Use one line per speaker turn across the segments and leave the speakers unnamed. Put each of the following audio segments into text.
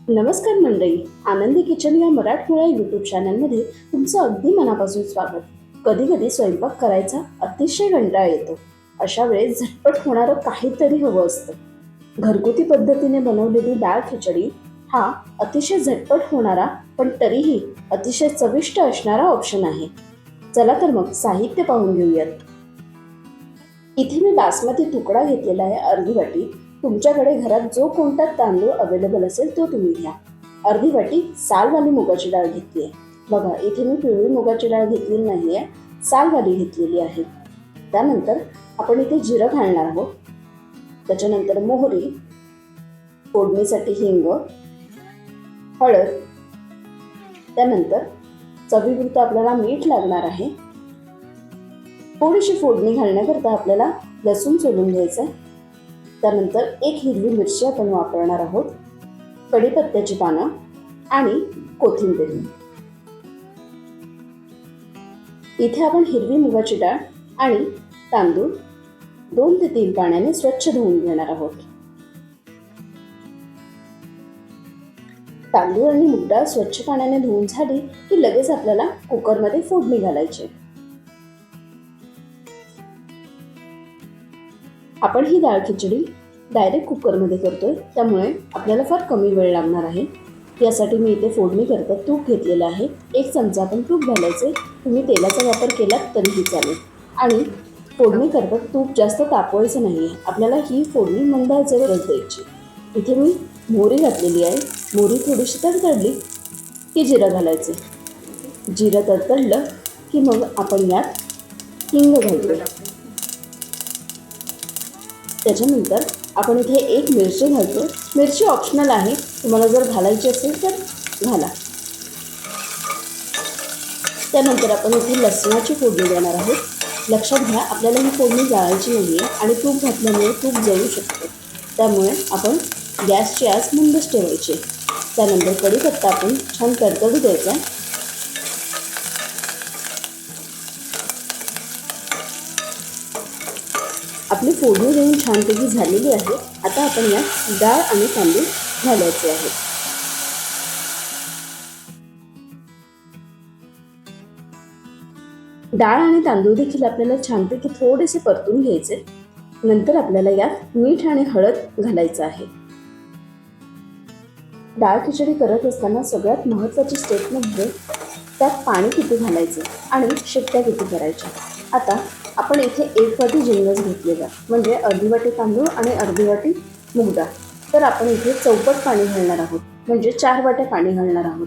नमस्कार मंडळी, आनंदी किचन या मराठमोळ्या यूट्यूब चॅनलमध्ये तुमचं अगदी मनापासून स्वागत. कधी कधी स्वयंपाक करायचा अतिशय कंटाळा येतो. अशा वेळेस झटपट होणारं काहीतरी हवं असतं. घरगुती पद्धतीने बनवलेली डाळ खिचडी हा अतिशय झटपट होणारा पण तरीही अतिशय चविष्ट असणारा ऑप्शन आहे. चला तर मग साहित्य पाहून घेऊयात. इथे मी बासमती तुकडा घेतलेला आहे अर्धी वाटी. तुमच्याकडे घरात जो कोणता तांदूळ अवेलेबल असेल तो तुम्ही घ्या. अर्धी वाटी सालवाली मुगाची डाळ घेतली आहे. बघा, इथे मी पिवळी मुगाची डाळ घेतलेली नाहीये, सालवाली घेतलेली आहे. त्यानंतर आपण इथे जिरं घालणार आहोत. त्याच्यानंतर मोहरी, फोडणीसाठी हिंग, हळद, त्यानंतर चवीपुरतं आपल्याला मीठ लागणार आहे. थोडीशी फोडणी घालण्याकरता आपल्याला लसूण सोलून घ्यायचं आहे. त्यानंतर एक हिरवी मिरची आपण वापरणार आहोत, कढीपत्त्याची पानं आणि कोथिंबीर. इथे आपण हिरवी मुगाची डाळ आणि तांदूळ 2 ते 3 पाण्याने स्वच्छ धुवून घेणार आहोत. तांदूळ आणि मूग डाळ स्वच्छ पाण्याने धुवून झाली की लगेच आपल्याला कुकरमध्ये फोडणी घालायची. आपण ही डाळ खिचडी डायरेक्ट कुकरमध्ये करतोय, त्यामुळे आपल्याला फार कमी वेळ लागणार आहे. यासाठी मी इथे फोडणी करता तूप घेतलेलं आहे. 1 चमचा आपण तूप घालायचे. तुम्ही तेलाचा वापर केलात तरीही चालेल. आणि फोडणी करता तूप जास्त तापवायचं नाही आहे. आपल्याला ही फोडणी मंद आचेवरच द्यायची. इथे मी मोहरी घातलेली आहे. मोहरी थोडीशी तडतडली की जिरं घालायचे. जिरं तडतडलं की मग आपण यात हिंग घालतो. त्याच्यानंतर आपण इथे 1 मिरची घालतो. मिरची ऑप्शनल आहे, तुम्हाला जर घालायची असेल तर घाला. त्यानंतर आपण इथे लसणाची फोडणी देणार आहोत. लक्षात घ्या, आपल्याला ही फोडणी जाळायची नाही आहे आणि तूप घातल्यामुळे तूप जळू शकते, त्यामुळे आपण गॅसची आच मंदच ठेवायची. त्यानंतर कढीपत्ता आपण छान तडतडू द्यायचा. आपली फोडणी देऊन छानपैकी झालेली आहे. आता आपण यात डाळ आणि तांदूळ घालायचे आहेत. डाळ आणि तांदूळ देखील आपल्याला छानपैकी थोडेसे परतून घ्यायचे. नंतर आपल्याला यात मीठ आणि हळद घालायचं आहे. डाळ खिचडी करत असताना सगळ्यात महत्त्वाची स्टेप म्हणजे त्यात पाणी किती घालायचं आणि शिट्ट्या किती करायच्या. आता आपण इथे 1 वाटी जिन्नस घेतलेला, म्हणजे अर्धी वाटी तांदूळ आणि अर्धी वाटी मूग डाळ. तर आपण इथे चौपट पाणी घालणार आहोत, म्हणजे 4 वाट्या पाणी घालणार आहोत,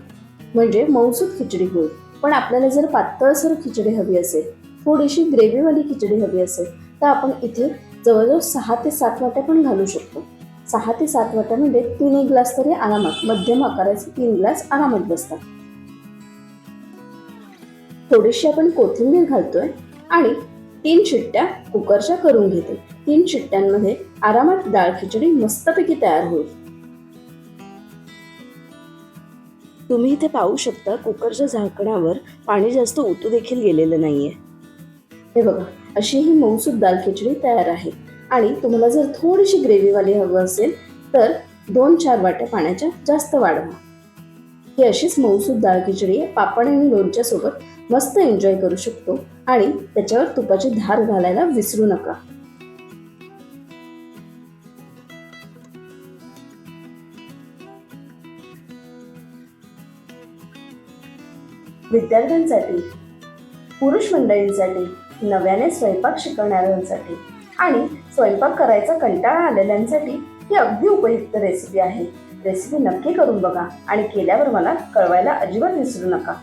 म्हणजे मऊसूत खिचडी होईल. पण आपल्याला जर पातळसर खिचडी हवी असेल, थोडीशी ग्रेव्हीवाली खिचडी हवी असेल, तर आपण इथे जवळजवळ 6 ते 7 वाट्या पण घालू शकतो. 6 ते 7 वाट्या म्हणजे 3 ग्लास तरी आरामात, मध्यम आकाराचे 3 ग्लास आरामात बसतात. थोडीशी आपण कोथिंबीर घालतोय आणि 3 शिट्ट्या कुकरच्या करून घेते. 3 शिट्ट्यांमध्ये आरामात डाळ खिचडी मस्तपैकी तयार होईल. तुम्ही इथे पाहू शकता, कुकरच्या झाकणावर पाणी जास्त ओतू देखील गेलेलं नाहीये. हे बघा, अशी ही मऊसूत डाळ खिचडी तयार आहे. आणि तुम्हाला जर थोडीशी ग्रेव्हीवाली हवं असेल तर 2-4 वाट्या पाण्याच्या जास्त वाढवा. ही अशीच मऊसूत डाळ खिचडी पापड आणि लोणच्या सोबत मस्त एन्जॉय करू शकतो. आणि त्याच्यावर तुपाची धार घालायला विसरू नका. विद्यार्थ्यांसाठी, पुरुष मंडळींसाठी, नव्याने स्वयंपाक शिकवणाऱ्यांसाठी आणि स्वयंपाक करायचा कंटाळा आलेल्यांसाठी ही अगदी उपयुक्त रेसिपी आहे. रेसिपी नक्की करून बघा आणि केल्यावर मला कळवायला अजिबात विसरू नका.